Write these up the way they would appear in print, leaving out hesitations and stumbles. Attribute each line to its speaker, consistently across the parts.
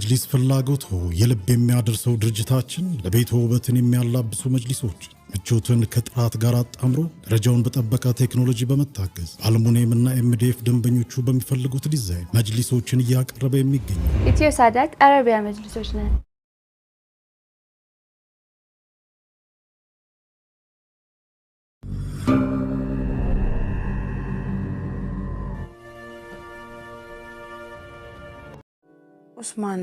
Speaker 1: መጅሊስ ፍላጎት የልብ የሚያደርሰው ድርጅታችን ለቤት ውበትን የሚያላብሱ መጅሊሶች ምቾትን ከጥራት ጋር አጣምሮ ደረጃውን በጠበቀ ቴክኖሎጂ በመታገዝ አልሙኒየም እና ኤምዲኤፍ ደንበኞቹ በሚፈልጉት ዲዛይን መጅሊሶችን እያቀረበ የሚገኝ
Speaker 2: ኢትዮ ሳዳት አረቢያ መጅሊሶች ነን።
Speaker 3: ኡስማን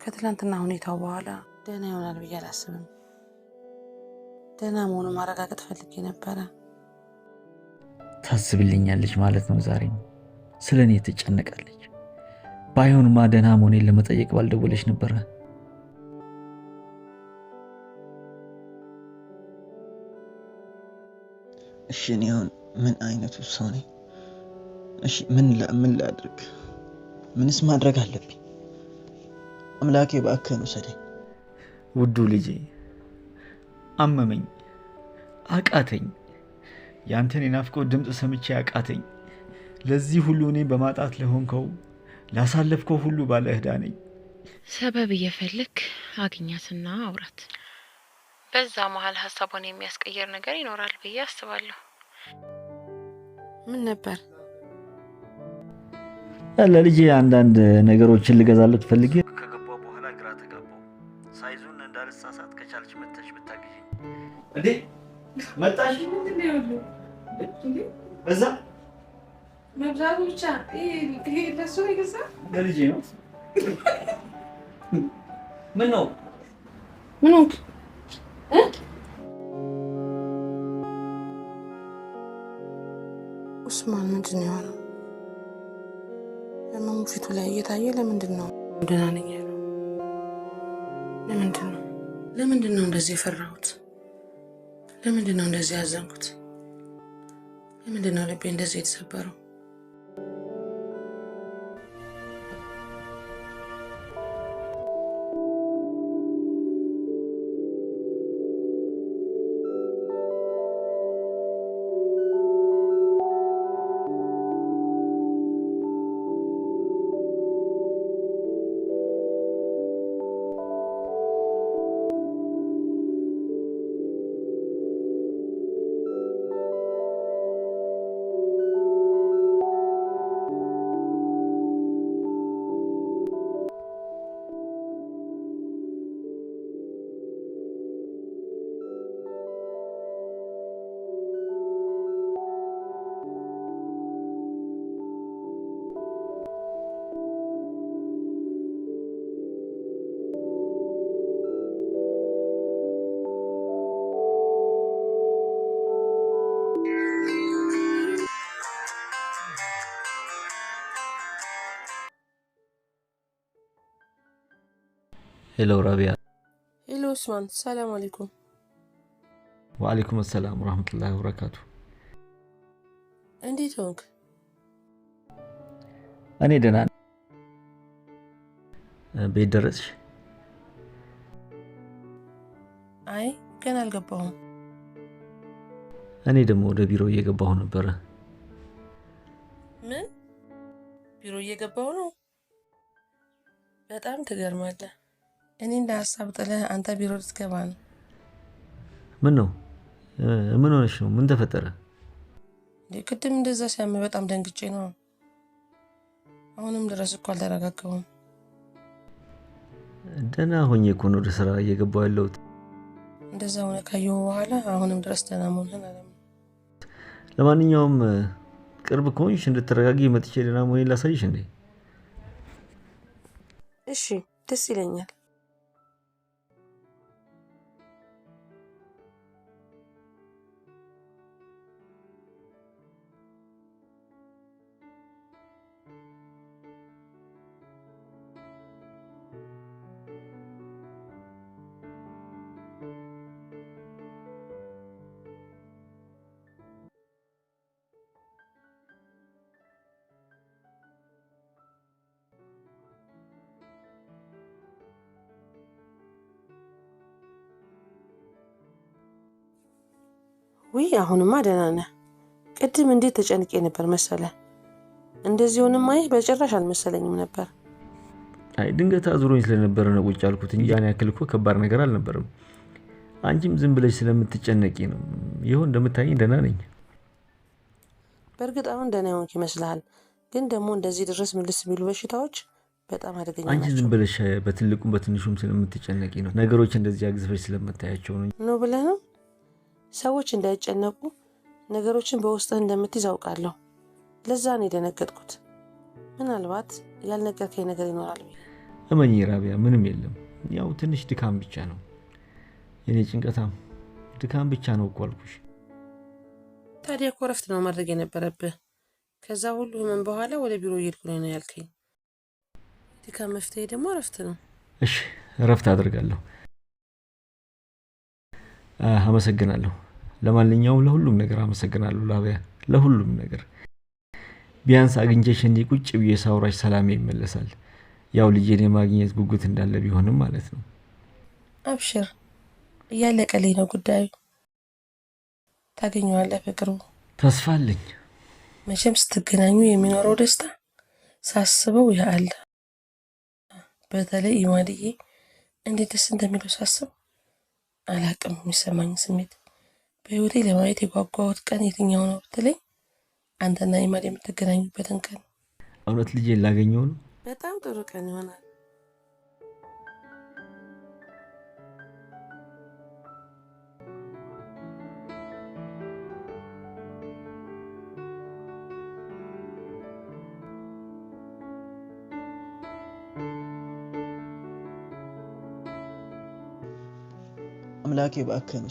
Speaker 3: ከትላንትና ሁኔታው በኋላ ደህና ይሆናል ብዬ አላስብም። ደህና መሆኑን ማረጋገጥ ፈልጌ ነበረ።
Speaker 4: ታስብልኛለች ማለት ነው። ዛሬም ስለኔ ትጨነቃለች። ባይሆንማ ደህና መሆኔን ለመጠየቅ ባልደወለች ነበረ።
Speaker 5: እሺ እኔ አሁን ምን አይነት ውሳኔ? እሺ ምን ላድርግ? ምንስ ማድረግ አለብኝ? አምላኬ እባክህን ውሰደኝ።
Speaker 4: ውዱ ልጄ አመመኝ፣ አቃተኝ። ያንተን የናፍቆት ድምፅ ሰምቼ አቃተኝ። ለዚህ ሁሉ እኔ በማጣት ለሆንከው ላሳለፍከው ሁሉ ባለ ዕዳ ነኝ።
Speaker 6: ሰበብ እየፈለክ አግኛትና አውራት። በዛ መሀል ሀሳቡን የሚያስቀየር ነገር ይኖራል ብዬ አስባለሁ።
Speaker 3: ምን ነበር?
Speaker 4: ለልጄ አንዳንድ ነገሮችን ልገዛለት ፈልጌ ከገባው በኋላ ግራ ተጋባው። ሳይዙን እንዳልሳሳት ከቻልሽ መጥተሽ ብታግዢ። እንዴ መጣሽ?
Speaker 7: ምንድነው ያለው?
Speaker 4: በዛ
Speaker 7: መብዛቱ ብቻ ይሄ ለሱ ይገዛ
Speaker 4: ለልጄ ነው። ምን ነው
Speaker 3: ምን ሆንክ? ኡስማን ምንድነው ያለው? ህመሙ ፊቱ ላይ እየታየ ለምንድን ነው ደህና ነኝ ያለው? ለምንድን ነው እንደዚህ የፈራሁት? ለምንድን ነው እንደዚህ ያዘንኩት? ለምንድን ነው ልቤ እንደዚህ የተሰበረው?
Speaker 4: ሄሎ ራቢያ።
Speaker 3: ሄሎ ኡስማን፣ ሰላም አለይኩም።
Speaker 4: ወአለይኩም ሰላም ወራህመቱላሂ ወበረካቱ።
Speaker 3: እንዴት ሆንክ?
Speaker 4: እኔ ደህና ነኝ። ቤት ደረስሽ?
Speaker 3: አይ ገና አልገባሁም።
Speaker 4: እኔ ደግሞ ወደ ቢሮ እየገባሁ ነበረ።
Speaker 3: ምን? ቢሮ እየገባሁ ነው? በጣም ትገርማለህ። እኔ እንደ ሀሳብ ጥለህ አንተ ቢሮ ልትገባ ነው?
Speaker 4: ምን ነው? ምን ሆነሽ ነው? ምን ተፈጠረ?
Speaker 3: ቅድም እንደዛ ሲያመ በጣም ደንግጬ ነው። አሁንም ድረስ እኮ አልተረጋጋሁም።
Speaker 4: ደህና ሆኜ እኮ ነው ወደ ስራ እየገባሁ ያለሁት።
Speaker 3: እንደዛ ሆነ ካየሁ በኋላ አሁንም ድረስ ደህና መሆንህን አላምንም።
Speaker 4: ለማንኛውም ቅርብ ከሆንሽ እንድትረጋጊ መጥቼ ደህና መሆኔን ላሳይሽ እንዴ?
Speaker 3: እሺ ደስ ይለኛል። ውይ አሁንማ ደህና ነህ። ቅድም እንዴት ተጨንቄ ነበር መሰለ። እንደዚህ ሆነማ በጭራሽ አልመሰለኝም ነበር።
Speaker 4: አይ ድንገት አዙሮኝ ስለነበረ ነው ቁጭ ያልኩት እንጂ ያን ያክል እኮ ከባድ ነገር አልነበረም። አንቺም ዝም ብለሽ ስለምትጨነቂ ነው። ይሁን እንደምታየኝ ደህና ነኝ።
Speaker 3: በእርግጥ አሁን ደህና የሆንክ ይመስልሃል፣ ግን ደግሞ እንደዚህ ድረስ ምልስ የሚሉ በሽታዎች በጣም አደገኛ ናቸው።
Speaker 4: አንቺ ዝም ብለሽ በትልቁም በትንሹም ስለምትጨነቂ ነው። ነገሮች እንደዚህ አግዝፈሽ ስለምታያቸው ነው
Speaker 3: ብለህ ነው። ሰዎች እንዳይጨነቁ ነገሮችን በውስጥህ እንደምትይዝ አውቃለሁ። ለዛ ነው የደነገጥኩት። ምናልባት ያልነገርከኝ ነገር ይኖራል።
Speaker 4: እመኚ ራቢያ፣ ምንም የለም። ያው ትንሽ ድካም ብቻ ነው። የኔ ጭንቀታም ድካም ብቻ ነው እኮ አልኩሽ።
Speaker 3: ታዲያ እኮ እረፍት ነው ማድረግ የነበረብህ። ከዛ ሁሉ ህመም በኋላ ወደ ቢሮ እየሄድኩ ነው ያልከኝ። ድካም መፍትሄ ደግሞ እረፍት ነው።
Speaker 4: እሺ እረፍት አደርጋለሁ። አመሰግናለሁ። ለማንኛውም ለሁሉም ነገር አመሰግናለሁ ራቢያ፣ ለሁሉም ነገር። ቢያንስ አግኝቼሽ እንዲህ ቁጭ ብዬ ሳውራሽ ሰላሜ ይመለሳል። ያው ልጄን የማግኘት ጉጉት እንዳለ ቢሆንም ማለት ነው።
Speaker 3: አብሽር፣ እያለቀልኝ ነው ጉዳዩ። ታገኘዋለህ በቅርቡ።
Speaker 4: ተስፋ አለኝ።
Speaker 3: መቼም ስትገናኙ የሚኖረው ደስታ ሳስበው ያለ። በተለይ ኢማድዬ እንዴት ደስ እንደሚለው ሳስብ አላቅም። የሚሰማኝ ስሜት በህይወቴ ለማየት የጓጓሁት ቀን የትኛው ነው ብትለኝ አንተና ኢማድ የምትገናኙበትን ቀን።
Speaker 4: እውነት ልጄን ላገኘው ነው።
Speaker 3: በጣም ጥሩ ቀን ይሆናል።
Speaker 5: አምላኬ እባክህን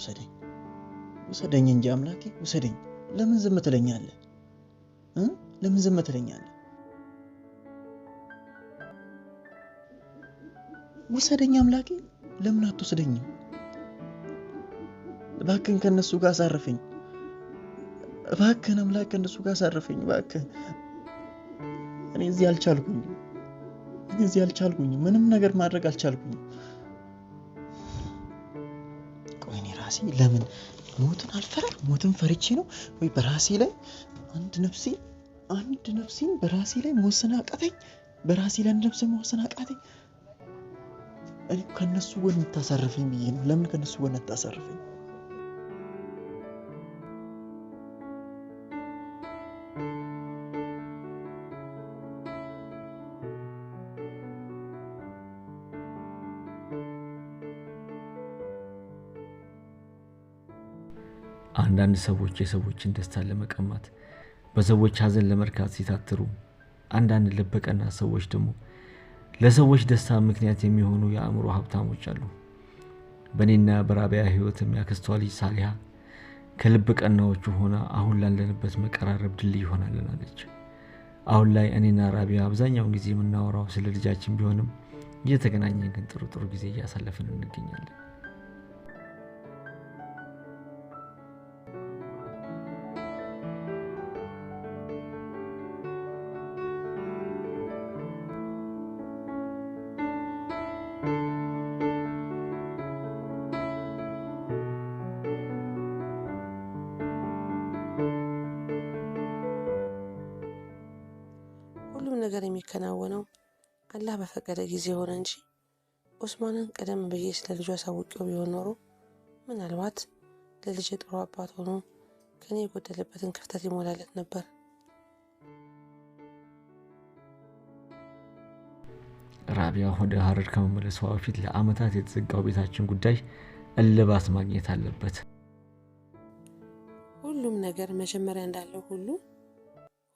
Speaker 5: ውሰደኝ እንጂ አምላኬ ውሰደኝ። ለምን ዝም ትለኛለህ? ለምን ዝም ትለኛለህ? ውሰደኝ አምላኬ፣ ለምን አትወስደኝም? እባክህን ከነሱ ጋር አሳርፈኝ። እባክህን አምላክ ከነሱ ጋር አሳርፈኝ እባክህ። እኔ እዚህ አልቻልኩኝ። ምንም ነገር ማድረግ አልቻልኩኝ። ቆይ እኔ ራሴ ለምን ሞትን አልፈራም? ሞትን ፈርቼ ነው ወይ በራሴ ላይ አንድ ነፍሴን በራሴ ላይ መወሰን አቃተኝ? በራሴ ላይ አንድ ነፍሴን መወሰን አቃተኝ? እኔ ከነሱ ጎን የምታሳርፈኝ ብዬ ነው። ለምን ከነሱ ጎን አታሳርፈኝ?
Speaker 4: አንዳንድ ሰዎች የሰዎችን ደስታ ለመቀማት በሰዎች ሀዘን ለመርካት ሲታትሩ፣ አንዳንድ ልበቀና ሰዎች ደግሞ ለሰዎች ደስታ ምክንያት የሚሆኑ የአእምሮ ሀብታሞች አሉ። በእኔና በራቢያ ህይወት የሚያክስቷ ልጅ ሳሊሃ ከልብ ቀናዎቹ ሆና አሁን ላለንበት መቀራረብ ድልድይ ሆናለች። አሁን ላይ እኔና ራቢያ አብዛኛውን ጊዜ የምናወራው ስለ ልጃችን ቢሆንም እየተገናኘን ግን ጥሩ ጊዜ እያሳለፍን እንገኛለን።
Speaker 3: ሁሉም ነገር የሚከናወነው አላህ በፈቀደ ጊዜ ሆነ እንጂ ኡስማንን ቀደም ብዬ ስለ ልጇ አሳውቄው ቢሆን ኖሮ ምናልባት ለልጄ ጥሩ አባት ሆኖ ከኔ የጎደለበትን ክፍተት ይሞላለት ነበር።
Speaker 4: ራቢያ ወደ ሀረር ከመመለሷ በፊት ለአመታት የተዘጋው ቤታችን ጉዳይ እልባት ማግኘት አለበት።
Speaker 3: ሁሉም ነገር መጀመሪያ እንዳለው ሁሉ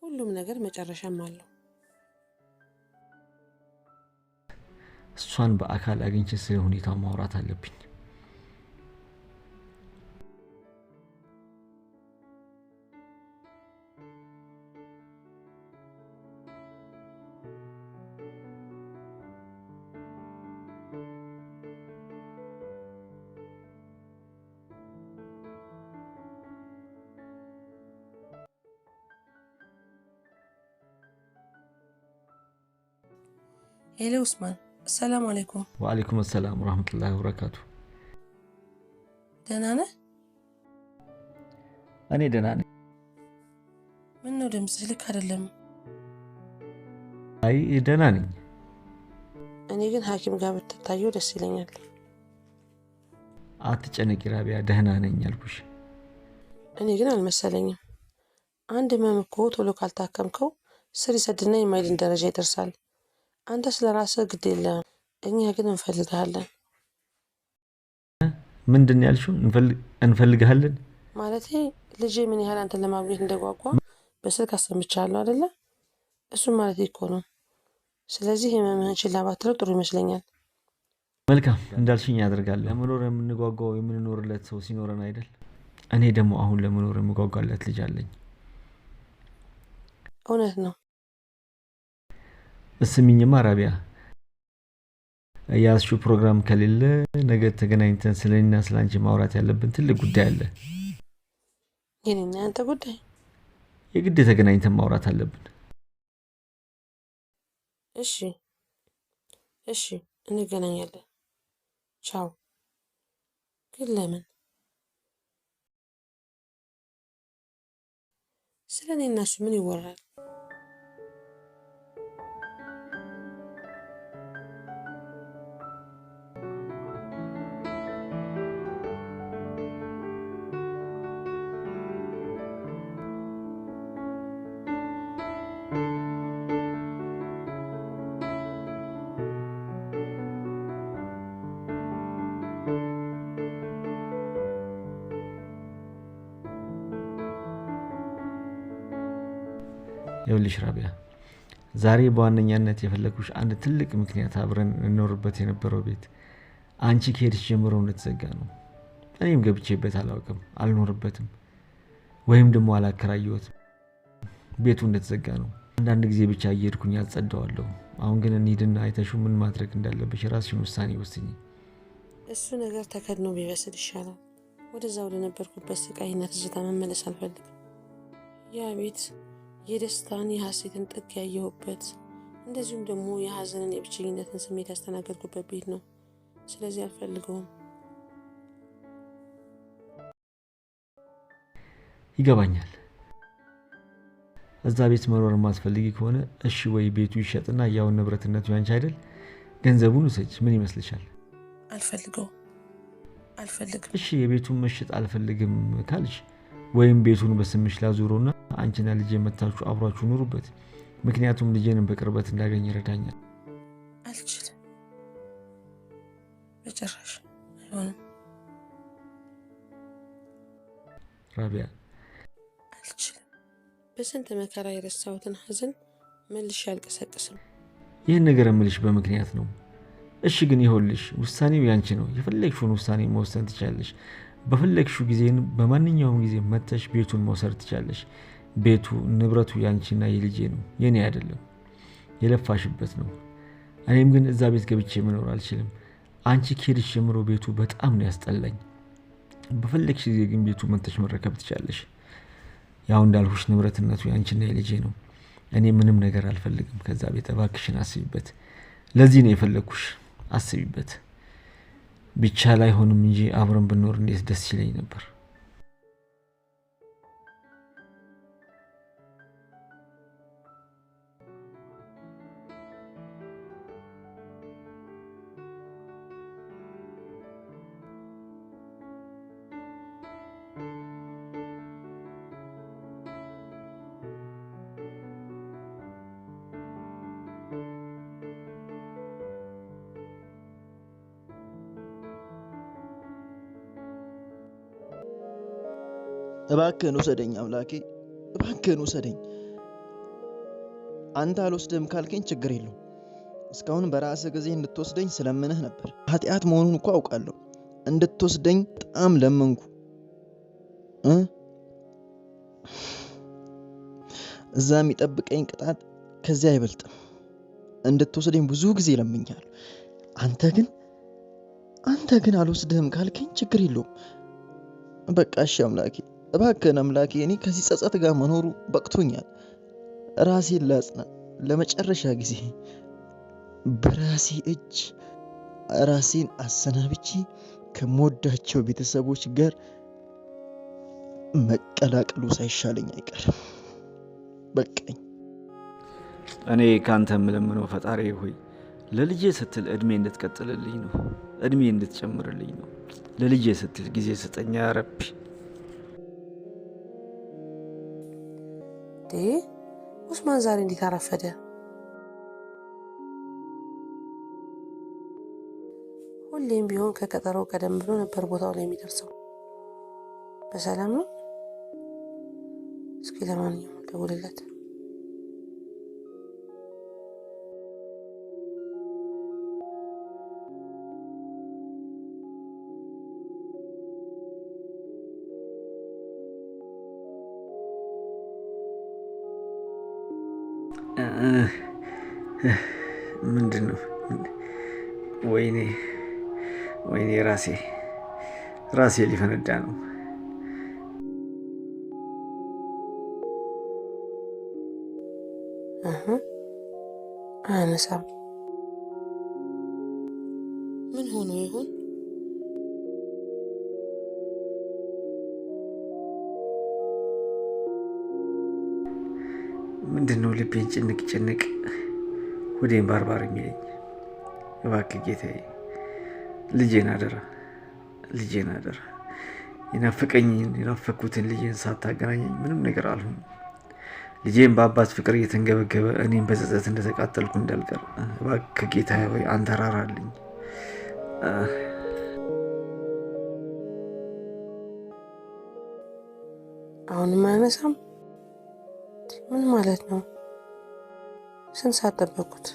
Speaker 3: ሁሉም ነገር መጨረሻም አለው።
Speaker 4: እሷን በአካል አግኝቼ ስለ ሁኔታው ማውራት አለብኝ።
Speaker 3: ሄሎ ኡስማን፣ ሰላም አለይኩም።
Speaker 4: ወአለይኩም ሰላም ወራህመቱላሂ ወበረካቱ።
Speaker 3: ደህና ነህ?
Speaker 4: እኔ ደህና ነኝ።
Speaker 3: ምን ነው ድምፅህ ልክ አይደለም።
Speaker 4: አይ ደህና ነኝ።
Speaker 3: እኔ ግን ሐኪም ጋር ብትታየው ደስ ይለኛል።
Speaker 4: አትጨነቂ ራቢያ፣ ደህና ነኝ አልኩሽ።
Speaker 3: እኔ ግን አልመሰለኝም። አንድ ህመም እኮ ቶሎ ካልታከምከው ስር ይሰድና የማይድን ደረጃ ይደርሳል። አንተ ስለ ራስህ ግድ የለህም፣ እኛ ግን እንፈልግሃለን።
Speaker 4: ምንድን ያልሽው? እንፈልግሃለን
Speaker 3: ማለቴ ልጄ ምን ያህል አንተን ለማግኘት እንደጓጓ በስልክ አሰምቻለሁ አይደለ? እሱም ማለት እኮ ነው። ስለዚህ ህመምህን ችላ ባትለው ጥሩ ይመስለኛል።
Speaker 4: መልካም እንዳልሽኝ ያደርጋለሁ። ለመኖር የምንጓጓው የምንኖርለት ሰው ሲኖረን አይደል? እኔ ደግሞ አሁን ለመኖር የምጓጓለት ልጅ አለኝ።
Speaker 3: እውነት ነው።
Speaker 4: እስሚኝማ ራቢያ፣ ያዝሽው ፕሮግራም ከሌለ ነገ ተገናኝተን ስለኔና ስላንቺ ማውራት ያለብን ትልቅ ጉዳይ አለ።
Speaker 3: የኔና ያንተ ጉዳይ?
Speaker 4: የግድ ተገናኝተን ማውራት አለብን።
Speaker 3: እሺ እሺ፣ እንገናኛለን። ቻው። ግን ለምን? ስለ እኔና እሱ ምን ይወራል?
Speaker 4: ይኸውልሽ ራቢያ፣ ዛሬ በዋነኛነት የፈለኩሽ አንድ ትልቅ ምክንያት አብረን እንኖርበት የነበረው ቤት አንቺ ከሄድሽ ጀምሮ እንደተዘጋ ነው። እኔም ገብቼበት አላውቅም፣ አልኖርበትም፣ ወይም ደግሞ አላከራየሁትም። ቤቱ እንደተዘጋ ነው። አንዳንድ ጊዜ ብቻ እየሄድኩኝ አጸዳዋለሁ። አሁን ግን እንሂድና አይተሽው ምን ማድረግ እንዳለብሽ የራስሽን ውሳኔ ወስኚ።
Speaker 3: እሱ ነገር ተከድኖ ቢበስል ይሻላል። ወደዛ ወደ ነበርኩበት ስቃይና ትዝታ መመለስ አልፈልግም። ያ ቤት የደስታን የሐሴትን ጥግ ያየሁበት፣ እንደዚሁም ደግሞ የሐዘንን የብቸኝነትን ስሜት ያስተናገድኩበት ቤት ነው። ስለዚህ አልፈልገውም።
Speaker 4: ይገባኛል። እዛ ቤት መኖር ማስፈልጊ ከሆነ እሺ፣ ወይ ቤቱ ይሸጥና ያው ንብረትነቱ ያንቺ አይደል? ገንዘቡን ውሰጂ። ምን ይመስልሻል?
Speaker 3: አልፈልግም።
Speaker 4: እሺ፣ የቤቱን መሸጥ አልፈልግም ካልሽ ወይም ቤቱን በስምሽ ላዙሮና አንቺና ልጄ መታችሁ አብራችሁ ኑሩበት። ምክንያቱም ልጄንም በቅርበት እንዳገኝ ይረዳኛል።
Speaker 3: አልችልም፣ በጭራሽ አይሆንም።
Speaker 4: ራቢያ፣
Speaker 3: አልችልም። በስንት መከራ የረሳሁትን ሐዘን መልሼ አልቀሰቅስም።
Speaker 4: ይህን ነገር እምልሽ በምክንያት ነው። እሺ፣ ግን ይኸውልሽ ውሳኔው ያንቺ ነው። የፈለግሽውን ውሳኔ መወሰን ትችላለሽ። በፈለግሽው ጊዜን በማንኛውም ጊዜ መተሽ ቤቱን መውሰድ ትችላለሽ። ቤቱ ንብረቱ ያንቺና የልጄ ነው፣ የኔ አይደለም። የለፋሽበት ነው። እኔም ግን እዛ ቤት ገብቼ መኖር አልችልም። አንቺ ከሄድሽ ጀምሮ ቤቱ በጣም ነው ያስጠላኝ። በፈለግሽ ጊዜ ግን ቤቱ መተሽ መረከብ ትችላለሽ። ያው እንዳልሁሽ ንብረትነቱ ያንቺና የልጄ ነው። እኔ ምንም ነገር አልፈልግም ከዛ ቤት። እባክሽን አስቢበት። ለዚህ ነው የፈለግኩሽ። አስቢበት። ብቻ ላይ ሆንም እንጂ አብረን ብንኖር እንዴት ደስ ይለኝ ነበር።
Speaker 5: እባክህን ውሰደኝ አምላኬ፣ እባክህን ውሰደኝ። አንተ አልወስድህም ካልከኝ ችግር የለውም። እስካሁን በራስህ ጊዜ እንድትወስደኝ ስለምንህ ነበር። ኃጢአት መሆኑን እኮ አውቃለሁ። እንድትወስደኝ በጣም ለመንኩ። እዛ የሚጠብቀኝ ቅጣት ከዚያ አይበልጥም። እንድትወስደኝ ብዙ ጊዜ ለምኛለሁ። አንተ ግን አልወስድህም ካልከኝ ችግር የለውም። በቃ እሺ አምላኬ፣ እባክህን አምላኬ፣ እኔ ከዚህ ጸጸት ጋር መኖሩ በቅቶኛል። ራሴን ላጽና፣ ለመጨረሻ ጊዜ በራሴ እጅ ራሴን አሰናብቼ ከሞዳቸው ቤተሰቦች ጋር መቀላቀሉ ሳይሻለኝ አይቀርም። በቃኝ።
Speaker 4: እኔ ካንተ የምለምነው ፈጣሪ ሆይ ለልጄ ስትል እድሜ እንድትቀጥልልኝ ነው። እድሜ እንድትጨምርልኝ ነው። ለልጄ ስትል ጊዜ ስጠኝ ያ ረቢ።
Speaker 3: ኡስማን ዛሬ እንዴት አረፈደ? ሁሌም ቢሆን ከቀጠሮው ቀደም ብሎ ነበር ቦታው ላይ የሚደርሰው። በሰላም ነው? እስኪ ለማንኛውም ደውልለት።
Speaker 4: ምንድን ነው? ወይኔ ወይኔ፣ ራሴ ሊፈነዳ ነው።
Speaker 3: አያነሳም። ምን ሆኖ ይሆን?
Speaker 4: ምንድን ነው ልቤን ጭንቅ ሆዴን ባርባር የሚለኝ? እባክህ ጌታዬ ልጄን አደራ የናፈኩትን ልጄን ሳታገናኘኝ ምንም ነገር አልሆንም። ልጄን በአባት ፍቅር እየተንገበገበ እኔም በጸጸት እንደተቃጠልኩ እንዳልቀር እባክህ ጌታዬ ሆይ አንተ ራራልኝ።
Speaker 3: አሁንም አያነሳም? ምን ማለት ነው? ስንት ሰዓት ጠበቅኩት?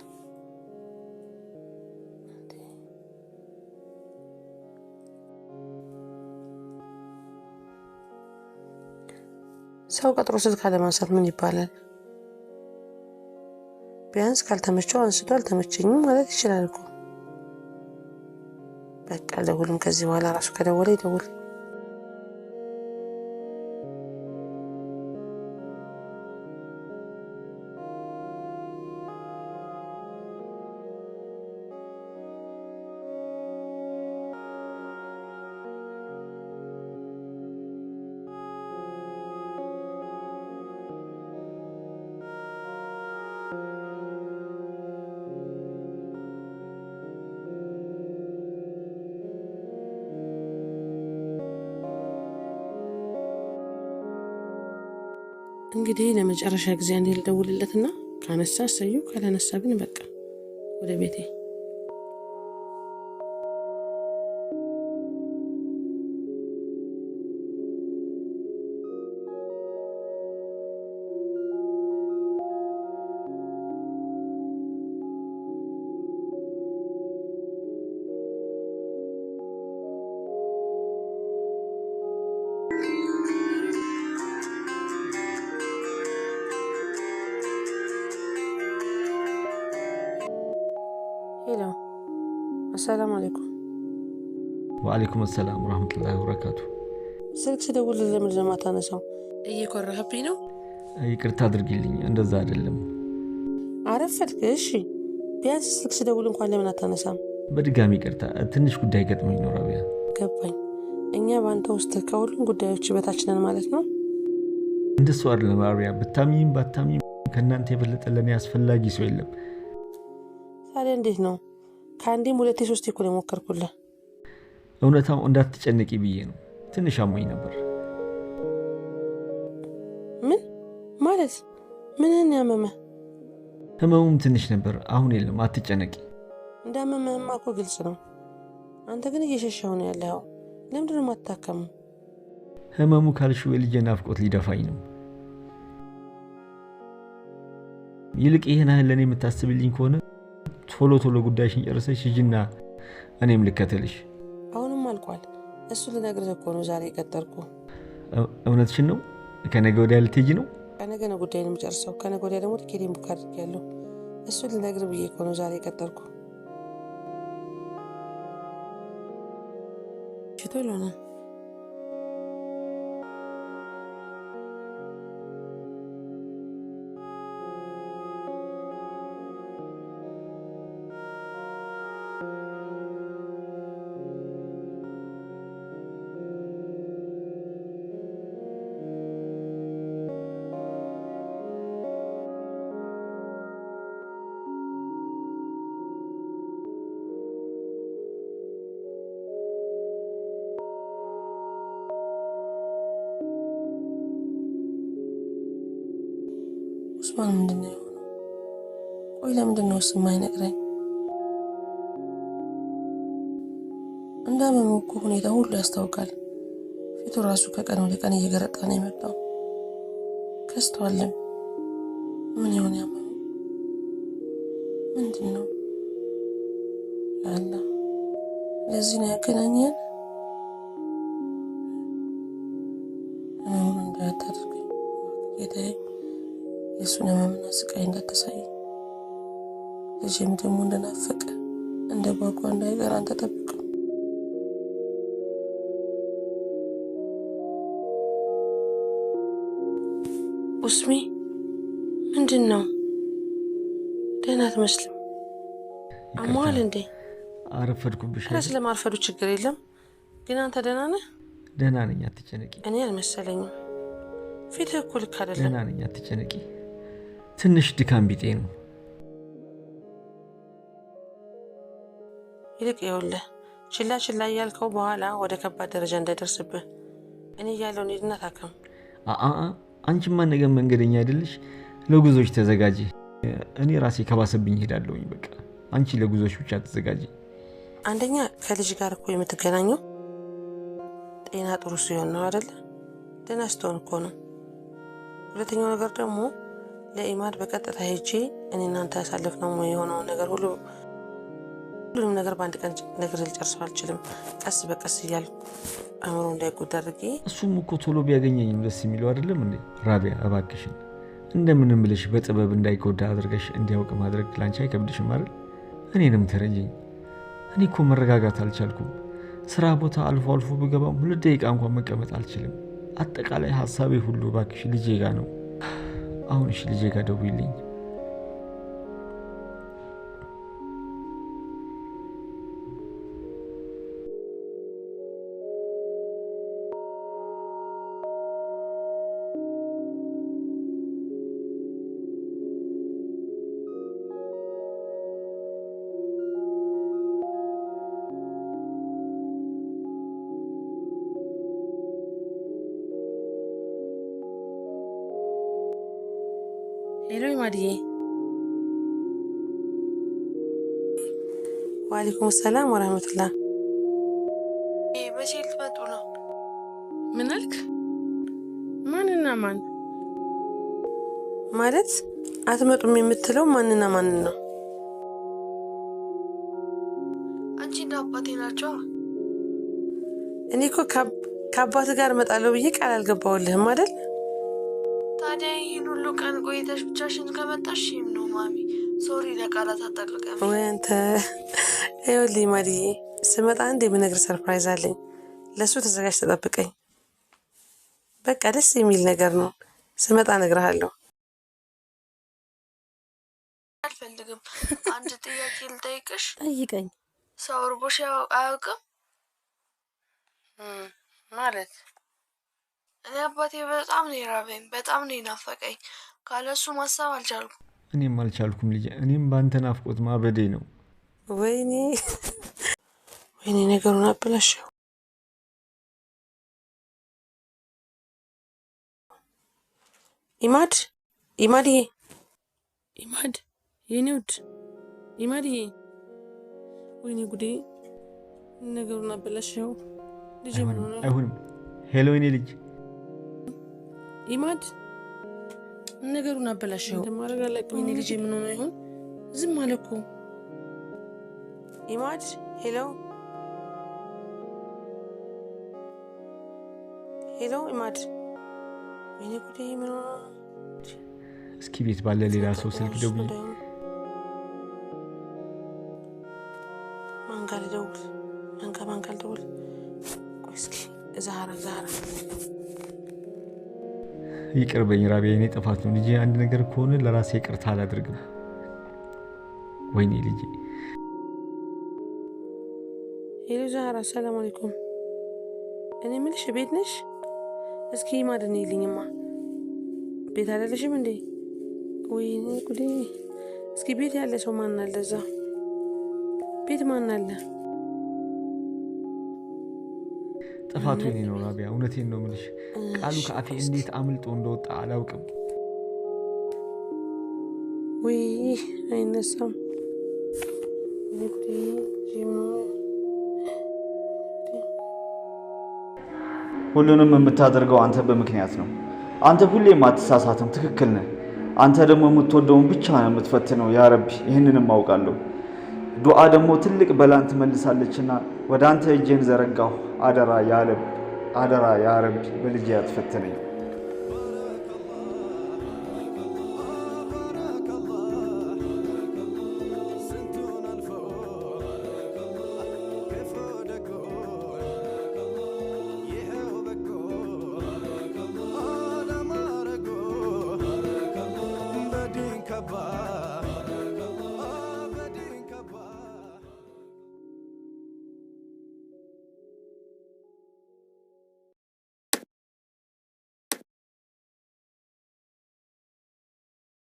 Speaker 3: ሰው ቀጥሮ ስልክ አለማንሳት ምን ይባላል? ቢያንስ ካልተመቸው አንስቶ አልተመቸኝም ማለት ይችላል እኮ። በቃ አልደውልም ከዚህ በኋላ። ራሱ ከደወለ ይደውል። እንግዲህ ለመጨረሻ ጊዜ አንዴ ልደውልለትና ካነሳ እሰየው፣ ካላነሳ ግን በቃ ወደ ቤቴ። ሄሎ፣ አሰላሙ አለይኩም።
Speaker 4: ወአለይኩም ሰላም ወራህመቱላሂ ወበረካቱ።
Speaker 3: ስልክ ስደውል ለምንድን ነው የማታነሳው? እየኮራህብኝ ነው?
Speaker 4: ይቅርታ አድርጊልኝ፣ እንደዛ አይደለም።
Speaker 3: አረፈድክ? እሺ፣ ቢያንስ ስልክ ስደውል እንኳን ለምን አታነሳም?
Speaker 4: በድጋሚ ይቅርታ፣ ትንሽ ጉዳይ ገጥሞኝ ነው ራቢያ።
Speaker 3: ገባኝ። እኛ በአንተ ውስጥ ከሁሉም ጉዳዮች በታች ነን ማለት ነው?
Speaker 4: እንደሱ አይደለም ራቢያ። ብታምኚም ባታምኚም ከእናንተ የበለጠ ለእኔ አስፈላጊ ሰው የለም።
Speaker 3: ታዲያ እንዴት ነው? ከአንዴም ሁለቴ ሶስቴ እኮ ነው የሞከርኩልህ።
Speaker 4: እውነታው እንዳትጨነቂ ብዬ ነው። ትንሽ አሞኝ ነበር።
Speaker 3: ምን ማለት? ምንን ያመመህ?
Speaker 4: ህመሙም ትንሽ ነበር፣ አሁን የለም። አትጨነቂ።
Speaker 3: እንዳመመህማ እኮ ግልጽ ነው። አንተ ግን እየሸሻው ነው ያለኸው። ለምንድን ነው የማትታከመው?
Speaker 4: ህመሙ ካልሽው የልጄ ናፍቆት ሊደፋኝ ነው። ይልቅ ይህን ያህል ለእኔ የምታስብልኝ ከሆነ ቶሎ ጉዳይሽን ጨርሰሽ ሂጂና እኔም ልከተልሽ።
Speaker 3: አሁንም አልቋል። እሱ ልነግርህ እኮ ነው ዛሬ የቀጠርኩ።
Speaker 4: እውነትሽን ነው? ከነገ ወዲያ ልትሄጂ ነው?
Speaker 3: ከነገ ነው ጉዳይን የምጨርሰው። ከነገ ወዲያ ደግሞ ትኬቴን ቡክ አድርጌያለሁ። እሱ ልነግርህ ብዬ እኮ ነው ዛሬ የቀጠርኩ። ቶሎ ነው። ኡስማን ምንድን ነው የሆነው? ቆይ ለምንድን ነው እሱ የማይነግረኝ? እንዳመመው እኮ ሁኔታ ሁሉ ያስታውቃል። ፊቱ ራሱ ከቀን ወደ ቀን እየገረጣ ነው የመጣው። ከስቷልም። ምን ይሆን ያመመው? ምንድን ነው? ያላ ለዚህ ነው ያገናኘን። ህመሙን እንዳያታደርገኝ ጌታዬ፣ የእሱን ህመምና ስቃይ እንዳታሳይ። ልጄም ደግሞ እንደናፈቀ እንደ ጓጓ እንዳይቀር አንተ ጠብቀው። ኡስሚ ምንድን ነው? ደህና አትመስልም። አሟል እንዴ?
Speaker 4: አረፈድኩብሽ።
Speaker 3: ኧረ ስለማርፈዱ ችግር የለም፣ ግን አንተ ደህና ነህ?
Speaker 4: ደህና ነኝ፣ አትጨነቂ።
Speaker 3: እኔ አልመሰለኝም። ፊትህ እኮ ልክ አይደለም።
Speaker 4: ደህና ነኝ፣ አትጨነቂ። ትንሽ ድካም ቢጤ ነው።
Speaker 3: ይልቅ ይኸውልህ ችላ ችላ እያልከው በኋላ ወደ ከባድ ደረጃ እንዳይደርስብህ እኔ እያለሁ እንሂድና ታከም።
Speaker 4: አንቺማ ነገ መንገደኛ አይደለሽ? ለጉዞች ተዘጋጂ። እኔ ራሴ ከባሰብኝ እሄዳለሁኝ። በቃ አንቺ ለጉዞች ብቻ ተዘጋጂ።
Speaker 3: አንደኛ ከልጅ ጋር እኮ የምትገናኘው ጤና ጥሩ ሲሆን ነው አይደለ? ደህና ስትሆን እኮ ነው። ሁለተኛው ነገር ደግሞ ለኢማድ በቀጥታ ሄጄ እኔ እናንተ ያሳለፍነው የሆነውን ነገር ሁሉንም ነገር በአንድ ቀን ነገር ልጨርሰው አልችልም። ቀስ በቀስ እያልኩ አእምሮ እንዳይጎዳ አድርጌ።
Speaker 4: እሱም እኮ ቶሎ ቢያገኘኝ ደስ የሚለው አይደለም እንዴ? ራቢያ እባክሽን እንደምንም ብለሽ በጥበብ እንዳይጎዳ አድርገሽ እንዲያውቅ ማድረግ ላንቺ አይከብድሽም አይደል? እኔንም ተረጂኝ። እኔ እኮ መረጋጋት አልቻልኩም። ስራ ቦታ አልፎ አልፎ ብገባም 2 ደቂቃ እንኳን መቀመጥ አልችልም። አጠቃላይ ሐሳቤ ሁሉ እባክሽ ልጄ ጋር ነው። አሁን እሺ ልጄ ጋር ደውይልኝ።
Speaker 3: ሄሎ ኢማድዬ። ወአለይኩም ሰላም ወራህመቱላህ።
Speaker 6: መቼ ልትመጡ ነው?
Speaker 3: ምን አልክ? ማንና ማን ማለት? አትመጡም የምትለው ማንና ማን ነው?
Speaker 6: አንቺና አባቴ ናቸው።
Speaker 3: እኔ እኮ ከአባት ጋር እመጣለሁ ብዬ ቃል አልገባሁልህም አይደል?
Speaker 6: ታዲያ ይህን ሁሉ ቀን ቆይተሽ ብቻሽን ከመጣሽ ይም ነው ማሚ። ሶሪ ለቃላት አጠቅቀም።
Speaker 3: ወይ አንተ ይኸውልህ ኢማድዬ፣ ስመጣ አንድ የምነግር ሰርፕራይዝ አለኝ። ለእሱ ተዘጋጅ፣ ተጠብቀኝ። በቃ ደስ የሚል ነገር ነው። ስመጣ እነግርሃለሁ።
Speaker 6: አልፈልግም። አንድ ጥያቄ ልጠይቅሽ።
Speaker 3: ጠይቀኝ።
Speaker 6: ሰው እርቦሽ አያውቅም
Speaker 3: ማለት?
Speaker 6: እኔ አባቴ በጣም ነው የራበኝ፣ በጣም ነው የናፈቀኝ። ካለሱ ማሰብ አልቻልኩም።
Speaker 4: እኔም አልቻልኩም ልጄ። እኔም ባንተ ናፍቆት ማበዴ ነው።
Speaker 3: ወይኔ ነገሩን አበላሸው። ኢማድዬ፣ የኔ ውድ ኢማድዬ፣ ወይኔ ጉዴ፣ ነገሩን አበላሸው። ልጅ
Speaker 4: አይሆንም። ሄሎ የኔ ልጅ
Speaker 3: ኢማድ፣ ነገሩን አበላሸው። ወይኔ ልጅ ምን ሆኖ ይሆን? ዝም አለ እኮ ኢማድ። ሄሎ ኢማድ፣ ወይኔ ጉዴ፣ ምን ሆኖ?
Speaker 4: እስኪ ቤት ባለ ሌላ ሰው ስልክ ደውይ።
Speaker 3: ማን ጋር ልደውል? ማን ጋር ልደውል? ቆይ እስኪ ዛህራ
Speaker 4: ይቅር በኝ ራቢያ፣ የኔ ጥፋት ነው ልጄ። አንድ ነገር ከሆነ ለራሴ ይቅርታ አላደርግም። ወይኔ ልጄ።
Speaker 3: ሄሎ ዛህራ፣ ሰላም አለይኩም። እኔ የምልሽ ቤት ነሽ? እስኪ ኢማድን ይልኝማ። ቤት አይደለሽም እንዴ? ወይኔ ጉዴ። እስኪ ቤት ያለ ሰው ማን አለ? እዛ ቤት ማን አለ?
Speaker 4: ጥፋቱ የኔ ነው ራቢያ፣ እውነቴን ነው የምልሽ። ቃሉ ከአፌ እንዴት አምልጦ እንደወጣ አላውቅም።
Speaker 3: ወይ አይነሳም።
Speaker 8: ሁሉንም የምታደርገው አንተ በምክንያት ነው። አንተ ሁሌም አትሳሳትም፣ ትክክል ነህ። አንተ ደግሞ የምትወደውን ብቻ ነው የምትፈትነው። ያ ረቢ ይህንንም አውቃለሁ። ዱዓ ደግሞ ትልቅ በላን ትመልሳለችና ወደ አንተ እጄን ዘረጋሁ። አደራ ያ ረቢ በልጄ አትፈትነኝ።